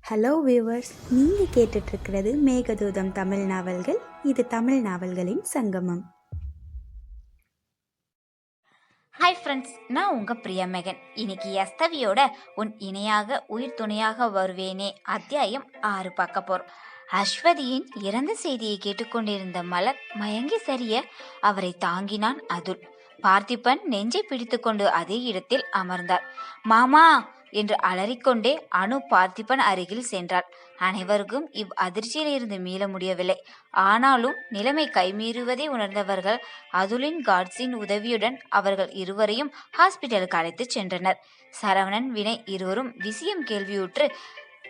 Hello viewers, நீங்கள் கேட்டுட்ருக்கிறது மேகதூதம் தமிழ் நாவல்கள். இது தமிழ் நாவல்களின் சங்கமம். ஹாய் ஃப்ரெண்ட்ஸ், நான் உங்கள் பிரியா மேகன். இன்னைக்கு எஸ்தவியோட உன் இணையாக உயிர் துணையாக வருவேனே அத்தியாயம் 6 பார்க்க போகிறோம். அஸ்வதியின் இறந்த செய்தியை கேட்டுக்கொண்டிருந்த மலர் மயங்கி சரிய அவரை தாங்கினான் அதுல். பார்த்திபன் நெஞ்சை பிடித்துக்கொண்டு அதே இடத்தில் அமர்ந்தார். மாமா என்று அலறிக்கொண்டே அனு பார்த்திபன் அருகில் சென்றார். அனைவருக்கும் அதிர்ச்சியில் இருந்து மீள முடியவில்லை. ஆனாலும் நிலைமை கைமீறுவதை உணர்ந்தவர்கள் அதுலின் கார்ட்ஸின் உதவியுடன் அவர்கள் இருவரையும் ஹாஸ்பிட்டலுக்கு அழைத்து சென்றனர். சரவணன், வினய் இருவரும் விஷயம் கேள்வியுற்று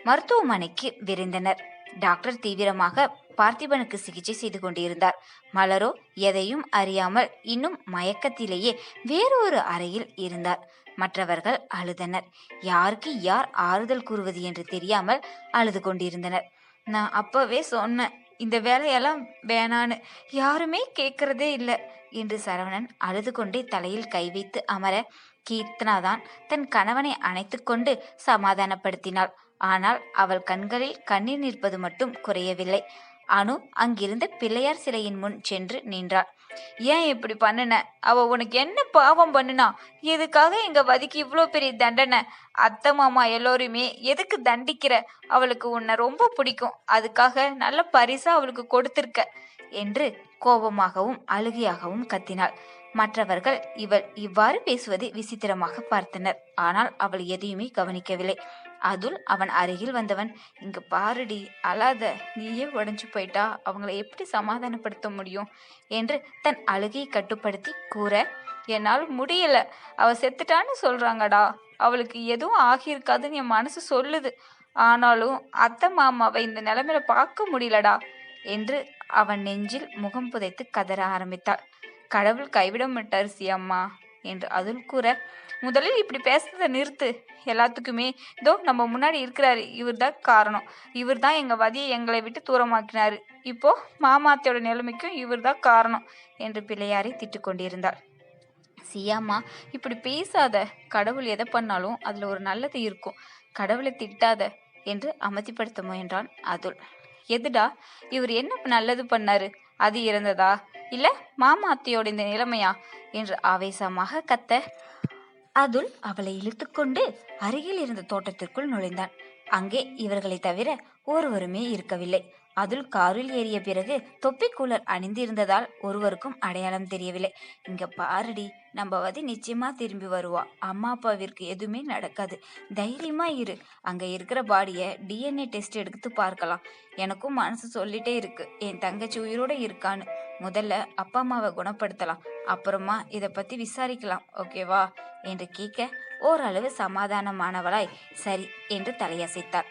மருத்துவமனைக்கு விரைந்தனர். டாக்டர் தீவிரமாக பார்த்திபனுக்கு சிகிச்சை செய்து கொண்டிருந்தார். மலரோ எதையும் அறியாமல் இன்னும் மயக்கத்திலேயே வேறொரு அறையில் இருந்தார். மற்றவர்கள் அழுதனர். யாருக்கு யார் ஆறுதல் கூறுவது என்று தெரியாமல் அழுது கொண்டிருந்தனர். நான் அப்பவே சொன்னேன், இந்த வேலையெல்லாம் வேணான்னு, யாருமே கேட்கறதே இல்லை என்று சரவணன் அழுது கொண்டே தலையில் கை வைத்து அமர, கீர்த்தனாதான் தன் கணவனை அணைத்து கொண்டு சமாதானப்படுத்தினாள். ஆனால் அவள் கண்களில் கண்ணீர் நிற்பது மட்டும் குறையவில்லை. அனு அங்கிருந்த பிள்ளையார் சிலையின் முன் சென்று நின்றாள். ஏன் இப்படி பண்ணுன? அவ உனக்கு என்ன பாவம் பண்ணுனா? எதுக்காக எங்க வதிக்கு இவ்வளோ பெரிய தண்டனை? அத்தை மாமா எல்லோருமே எதுக்கு தண்டிக்கிற? அவளுக்கு உன்னை ரொம்ப பிடிக்கும், அதுக்காக நல்ல பரிசா அவளுக்கு கொடுத்திருக்க என்று கோபமாகவும் அழுகையாகவும் கத்தினாள். மற்றவர்கள் இவள் இவ்வாறு பேசுவதை விசித்திரமாக பார்த்தனர். ஆனால் அவள் எதையுமே கவனிக்கவில்லை. அதுல் அவன் அருகில் வந்தவன், இங்க பாருடி, அழாத, நீயே உடஞ்சு போயிட்டா அவங்கள எப்படி சமாதானப்படுத்த முடியும் என்று தன் அழுகையை கட்டுப்படுத்தி கூற, என்னால் முடியல, அவ செத்துட்டான்னு சொல்றாங்கடா, அவளுக்கு எதுவும் ஆகியிருக்காதுன்னு என் மனசு சொல்லுது, ஆனாலும் அத்தை மாமாவை இந்த நிலைமையில பார்க்க முடியலடா என்று அவன் நெஞ்சில் முகம் புதைத்து கதற ஆரம்பித்தாள். கடவுள் கைவிட மாட்டார் சியம்மா என்று அதுல் கூற, முதலில் இப்படி பேசுறதை நிறுத்து. எல்லாத்துக்குமே இதோ நம்ம முன்னாடி இருக்கிறாரு, இவர் தான் காரணம். இவர் தான் எங்கள் வதியை எங்களை விட்டு தூரமாக்கினாரு. இப்போ மாமாத்தையோட நிலைமைக்கும் இவர் தான் காரணம் என்று பிள்ளையாரை திட்டு கொண்டிருந்தாள். சியாம்மா, இப்படி பேசாத. கடவுள் எதை பண்ணாலும் அதில் ஒரு நல்லது இருக்கும். கடவுளை திட்டாத என்று அமைதிப்படுத்த முயன்றான் அதுல். எதுடா, இவர் என்ன நல்லது பண்ணாரு? அது இறந்ததா இல்ல மாமா அத்தையோட இந்த நிலைமையா என்று ஆவேசமாக கத்த, அதுல் அவளை இழுத்துக்கொண்டு அருகில் இருந்த தோட்டத்திற்குள் நுழைந்தான். அங்கே இவர்களை தவிர ஒருவருமே இருக்கவில்லை. அதுல் காரில் ஏறிய பிறகு தொப்பி கூலர் அணிந்திருந்ததால் ஒருவருக்கும் அடையாளம் தெரியவில்லை. இங்க பாருடி, நம்ம வதி நிச்சயமா திரும்பி வருவா. அம்மா அப்பாவிற்கு எதுவுமே நடக்காது, தைரியமா இரு. அங்க இருக்கிற பாடியை DNA டெஸ்ட் எடுத்து பார்க்கலாம். எனக்கும் மனசு சொல்லிட்டே இருக்கு, என் தங்கச்சி உயிரோட இருக்கான்னு. முதல்ல அப்பா அம்மாவை குணப்படுத்தலாம், அப்புறமா இதை பத்தி விசாரிக்கலாம், ஓகேவா என்று கேட்க, ஓரளவு சமாதானமானவளாய் சரி என்று தலையசைத்தாள்.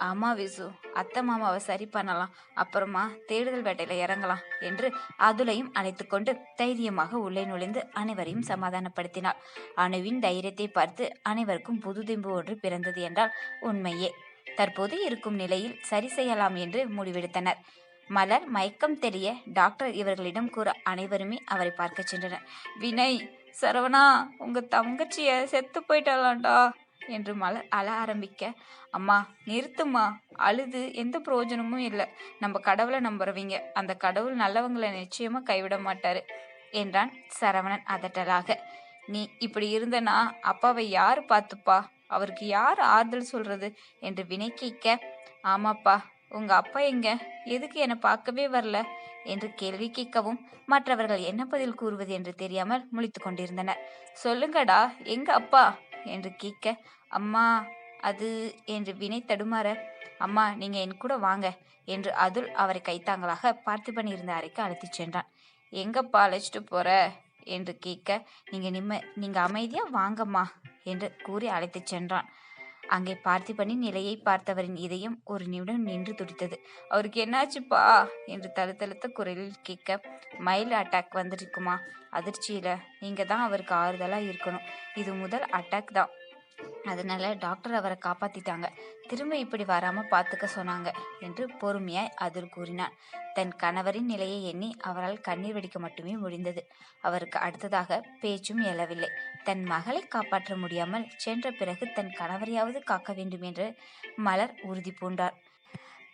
ஆமா விசு, அத்தை மாமாவை சரி பண்ணலாம், அப்புறமா தேடுதல் வேட்டையில இறங்கலாம் என்று அதுலையும் அழைத்து கொண்டு தைரியமாக உள்ளே நுழைந்து அனைவரையும் சமாதானப்படுத்தினாள். அணுவின் தைரியத்தை பார்த்து அனைவருக்கும் புது தெம்பு ஒன்று பிறந்தது என்றால் உண்மையே. தற்போது இருக்கும் நிலையில் சரி செய்யலாம் என்று முடிவெடுத்தனர். மலர் மயக்கம் தெரிய டாக்டர் இவர்களிடம் கூற அனைவருமே அவரை பார்க்க சென்றனர். வினய், சரவணா, உங்க தங்கச்சிய செத்து போயிட்டாளாண்டா என்று மலர் அழ ஆரம்பிக்க, அம்மா நிறுத்துமா, அழுது எந்த பிரயோஜனமும் இல்லை. நம்ம கடவுளை நம்புறவங்க, அந்த கடவுள் நல்லவங்களை நிச்சயமா கைவிட மாட்டாரு என்றான் சரவணன் அதட்டலாக. நீ இப்படி இருந்தனா அப்பாவை யாரு பார்த்துப்பா? அவருக்கு யார் ஆறுதல் சொல்றது என்று வினய் கேட்க, ஆமாப்பா, உங்க அப்பா எங்க? எதுக்கு என்னை பார்க்கவே வரல என்று கேள்வி கேட்கவும் மற்றவர்கள் என்ன பதில் கூறுவது என்று தெரியாமல் முழித்து கொண்டிருந்தனர். சொல்லுங்கடா, எங்க அப்பா என்று கேட்க, அம்மா அது என்று வினய் தடுமாற, அம்மா நீங்க என் கூட வாங்க என்று அதுல் அவரை கைத்தாங்களாக பார்த்திபன் இருந்த அறைக்கு அழைத்துச் சென்றான். எங்கப்பா அழைச்சிட்டு போற என்று கேட்க, நீங்க அமைதியா வாங்கம்மா என்று கூறி அழைத்துச் சென்றான். அங்கே பார்த்திபனின் நிலையை பார்த்தவரின் இதயம் ஒரு நிமிடம் நின்று துடித்தது. அவருக்கு என்னாச்சுப்பா என்று தழுத்தழுத்த குரலில் கேட்க, மைல்டு அட்டாக் வந்துருக்குமா, அதிர்ச்சியில நீங்க தான் அவருக்கு ஆறுதலா இருக்கணும், இது முதல் அட்டாக் தான் அதனால டாக்டர் அவரை காப்பாத்திட்டாங்க. திரும்ப இப்படி வராம பார்த்துக்க சொன்னாங்க என்று பொறுமையாய் அதில் கூறினான். தன் கணவரின் நிலையை எண்ணி அவரால் கண்ணீர் வெடிக்க மட்டுமே முடிந்தது. அவருக்கு அடுத்ததாக பேச்சும் எழவில்லை. தன் மகளை காப்பாற்ற முடியாமல் சென்ற பிறகு தன் கணவரையாவது காக்க வேண்டும் என்று மலர் உறுதி பூண்டார்.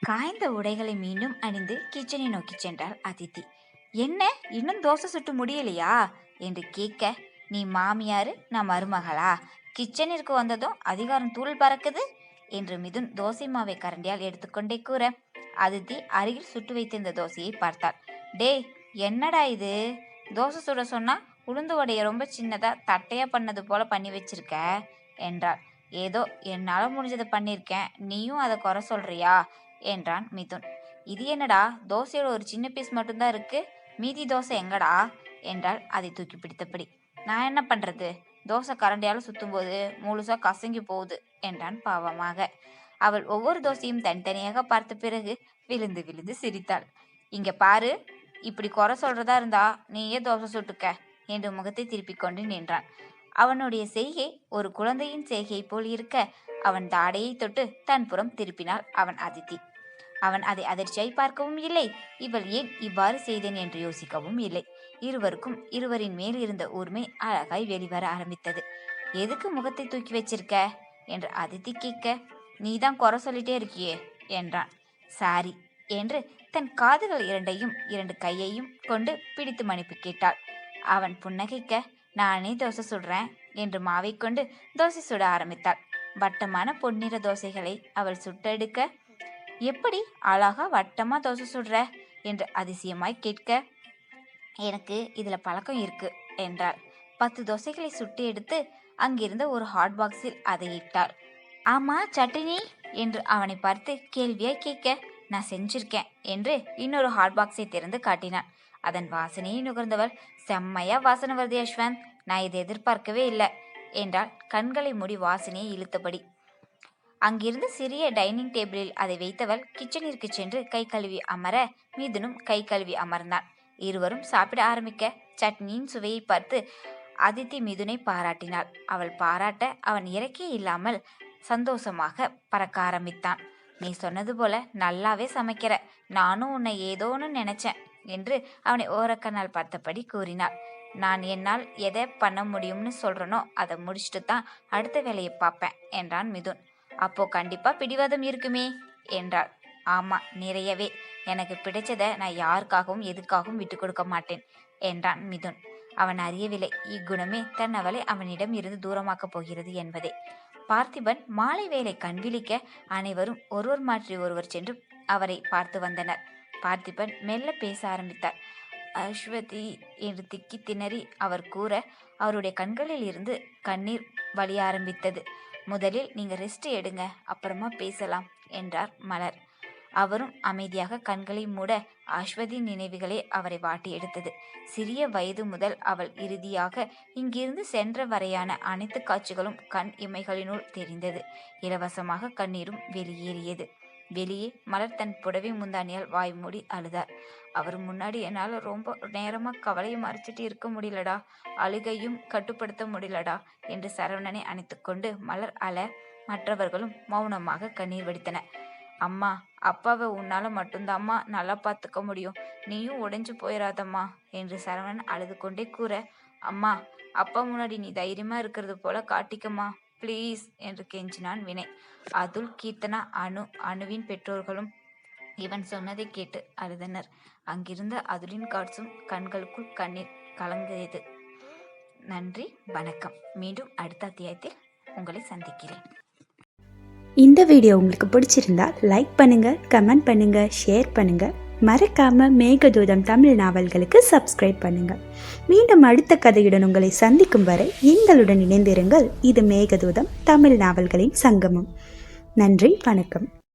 காய்ந்த உடைகளை மீண்டும் அணிந்து கிச்சனை நோக்கி சென்றாள் அதித்தி. என்ன, இன்னும் தோசை சுட்டு முடியலையா என்று கேட்க, நீ மாமியாரு, நான் மருமகளா? கிச்சனிற்கு வந்ததும் அதிகாரம் தூள் பறக்குது என்று மிதுன் தோசை மாவை கரண்டியால் எடுத்துக்கொண்டே கூற, அதித்தி அருகில் சுட்டு வைத்திருந்த தோசையை பார்த்தாள். டேய், என்னடா இது? தோசை சுட சொன்னா உளுந்து வடையை ரொம்ப சின்னதா தட்டையா பண்ணது போல பண்ணி வச்சிருக்க என்றாள். ஏதோ என்னால முடிஞ்சதை பண்ணியிருக்கேன், நீயும் அதை குறை சொல்றியா என்றான் மிதுன். இது என்னடா, தோசையோட ஒரு சின்ன பீஸ் மட்டும்தான் இருக்கு, மீதி தோசை எங்கடா என்றால் அதை தூக்கி பிடித்தபடி. நான் என்ன பண்றது, தோசை கரண்டியால சுத்தும் போது முழுசா கசங்கி போகுது என்றான் பாவமாக. அவள் ஒவ்வொரு தோசையும் தனித்தனியாக பார்த்த பிறகு விழுந்து விழுந்து சிரித்தாள். இங்க பாரு, இப்படி குறை சொல்றதா இருந்தா நீயே தோசை சுட்டுக்க என்று முகத்தை திருப்பிக் கொண்டு நின்றான். அவனுடைய செய்கை ஒரு குழந்தையின் செய்கை போல் இருக்க அவன் தாடையை தொட்டு தன் புறம் திருப்பினாள் அவன் அதித்தி. அவன் அதை அதிர்ச்சியாய் பார்க்கவும் இல்லை, இவள் ஏன் இவ்வாறு செய்தேன் என்று யோசிக்கவும் இல்லை. இருவருக்கும் இருவரின் மேல் இருந்த ஊர்மை அழகாய் வெளிவர ஆரம்பித்தது. எதுக்கு முகத்தை தூக்கி வச்சிருக்க என்று அதித்தி கேட்க, நீதான் குறை சொல்லிட்டே இருக்கியே என்றான். சாரி என்று தன் காதுகள் இரண்டையும் 2 கையையும் கொண்டு பிடித்து மன்னிப்பு கேட்டாள். அவன் புன்னகைக்க, நானே தோசை சுடுறேன் என்று மாவை கொண்டு தோசை சுட ஆரம்பித்தாள். வட்டமான பொன்னிற தோசைகளை அவள் சுட்டெடுக்க, எப்படி அழகா வட்டமா தோசை சுடுற என்று அதிசயமாய் கேட்க, எனக்கு இதுல பழக்கம் இருக்கு என்றாள். 10 தோசைகளை சுட்டு எடுத்து அங்கிருந்த ஒரு ஹாட் பாக்ஸில் அதை இட்டாள். ஆமா, சட்டினி என்று அவனை பார்த்து கேள்வியாய் கேட்க, நான் செஞ்சிருக்கேன் என்று இன்னொரு ஹாட் பாக்ஸை திறந்து காட்டினான். அதன் வாசனையை நுகர்ந்தவள், செம்மையா வாசனை வருது யஷ்வந்த், நான் இதை எதிர்பார்க்கவே இல்லை என்றால் கண்களை மூடி வாசனையை இழுத்தபடி. அங்கிருந்து சிறிய டைனிங் டேபிளில் அதை வைத்தவள் கிச்சனிற்கு சென்று கை கழுவி அமர மிதுனும் கை கழுவி அமர்ந்தான். இருவரும் சாப்பிட ஆரம்பிக்க சட்னியின் சுவையை பார்த்து அதித்தி மிதுனை பாராட்டினாள். அவள் பாராட்ட அவன் இறக்கே இல்லாமல் சந்தோஷமாக பறக்க ஆரம்பித்தான். நீ சொன்னது போல நல்லாவே சமைக்கிற, நானும் உன்னை ஏதோன்னு நினைச்சேன் என்று அவனை ஓரக்கண்ணால் பார்த்தபடி கூறினாள். நான் என்னால் எதை பண்ண முடியும்னு சொல்றனோ அதை முடிச்சுட்டு தான் அடுத்த வேலையை பார்ப்பேன் என்றான் மிதுன். அப்போ கண்டிப்பா பிடிவாதம் இருக்குமே என்றாள். ஆமா, நிறையவே. எனக்கு பிடிச்சதை நான் யாருக்காகவும் எதுக்காகவும் விட்டு கொடுக்க மாட்டேன் என்றான் மிதுன். அவன் அறியவில்லை இக்குணமே தன் அவளை அவனிடம் இருந்து தூரமாக்கப் போகிறது என்பதை. பார்த்திபன் மாலை வேலை கண்விழிக்க அனைவரும் ஒருவர் மாற்றி ஒருவர் சென்று அவரை பார்த்து வந்தனர். பார்த்திபன் மெல்ல பேச ஆரம்பித்தார். அஸ்வதி என்று திக்கி திணறி அவர் கூற அவருடைய கண்களில் இருந்து கண்ணீர் வழிய ஆரம்பித்தது. முதலில் நீங்க ரெஸ்ட் எடுங்க, அப்புறமா பேசலாம் என்றார் மலர். அவரும் அமைதியாக கண்களை மூட அஸ்வதி நினைவுகளே அவரை வாட்டி எடுத்தது. சிறிய வயது முதல் அவள் இறுதியாக இங்கிருந்து சென்ற வரையான அனைத்து காட்சிகளும் கண் இமைகளினுள் தெரிந்தது. இலவசமாக கண்ணீரும் வெளியேறியது. வெளியே மலர் தன் புடவை முந்தானியால் வாய் மூடி அழுதார். அவர் முன்னாடி என்னால் ரொம்ப நேரமா கவலையை மறைச்சிட்டு இருக்க முடியலடா, அழுகையும் கட்டுப்படுத்த முடியலடா என்று சரவணனை அணைத்து கொண்டு மலர் அழ மற்றவர்களும் மௌனமாக கண்ணீர் வடித்தனர். அம்மா, அப்பாவை உன்னால மட்டும்தாம்மா நல்லா பார்த்துக்க முடியும், நீயும் உடைஞ்சு போயிடாதம்மா என்று சரவணன் அழுது கொண்டே கூற, அம்மா, அப்பா முன்னாடி நீ தைரியமா இருக்கிறது போல காட்டிக்கம்மா ப்ளீஸ் என்று கெஞ்சினான் வினய். அதுல், கீர்த்தனா, அணுவின் பெற்றோர்களும் இவன் சொன்னதை கேட்டு அழுதனர். அங்கிருந்த அதுலின் காட்சும் கண்களுக்குள் கண்ணீர் கலங்கியது. நன்றி, வணக்கம். மீண்டும் அடுத்த அத்தியாயத்தில் உங்களை சந்திக்கிறேன். இந்த வீடியோ உங்களுக்கு பிடிச்சிருந்தா லைக் பண்ணுங்க, கமெண்ட் பண்ணுங்க, ஷேர் பண்ணுங்க. மறக்காம மேகதூதம் தமிழ் நாவல்களுக்கு சப்ஸ்கிரைப் பண்ணுங்க. மீண்டும் அடுத்த கதையுடன் உங்களை சந்திக்கும் வரை எங்களுடன் இணைந்திருங்கள். இது மேகதூதம் தமிழ் நாவல்களின் சங்கமம். நன்றி, வணக்கம்.